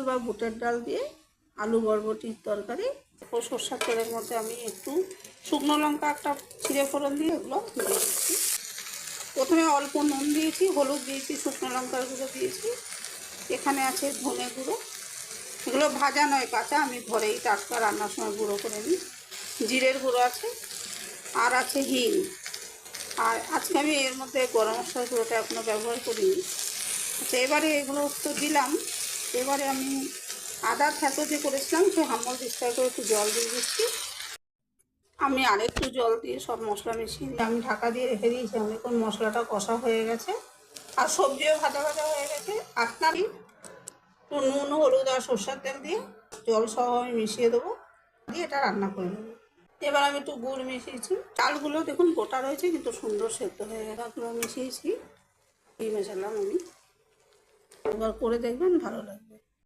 বা বুটের ডাল দিয়ে আলু বরবটির তরকারি। সরষের তেলের মধ্যে আমি একটু শুকনো লঙ্কা একটা ছিঁড়ে ফোড়ন দিয়ে এগুলো দিয়ে দিচ্ছি। প্রথমে অল্প নুন দিয়েছি, হলুদ দিয়েছি, শুকনো লঙ্কার গুঁড়ো দিয়েছি, এখানে আছে ধনে গুঁড়ো। এগুলো ভাজা নয়, কাঁচা, আমি ঘরেই টাটকা রান্নার সময় গুঁড়ো করে নিই। জিরের গুঁড়ো আছে, আর আছে হিং। আর আজকে আমি এর মধ্যে গরম মশলার গুঁড়োটা এখনও ব্যবহার করিনি। আচ্ছা, এবারে এগুলো তো দিলাম। এবারে আমি আদা থেঁতো যে করেছিলাম সেই হামল দিস্তায় করে একটু জল দিয়ে দিচ্ছি। আমি আরেকটু জল দিয়ে সব মশলা মিশিয়ে আমি ঢাকা দিয়ে রেখে দিয়েছি। দেখুন মশলাটা কষা হয়ে গেছে আর সবজিও ভাজা ভাজা হয়ে গেছে। আপনারই একটু নুন, হলুদ আর সরষের তেল দিয়ে জল সহ আমি মিশিয়ে দেবো, দিয়ে এটা রান্না করে নেবো। এবার আমি একটু গুড় মিশিয়েছি। চালগুলো দেখুন গোটা রয়েছে কিন্তু সুন্দর সেদ্ধ হয়ে গেছে। গুঁড়ো মিশিয়েছি, এই মেশালাম আমি। একবার করে দেখবেন, ভালো লাগবে।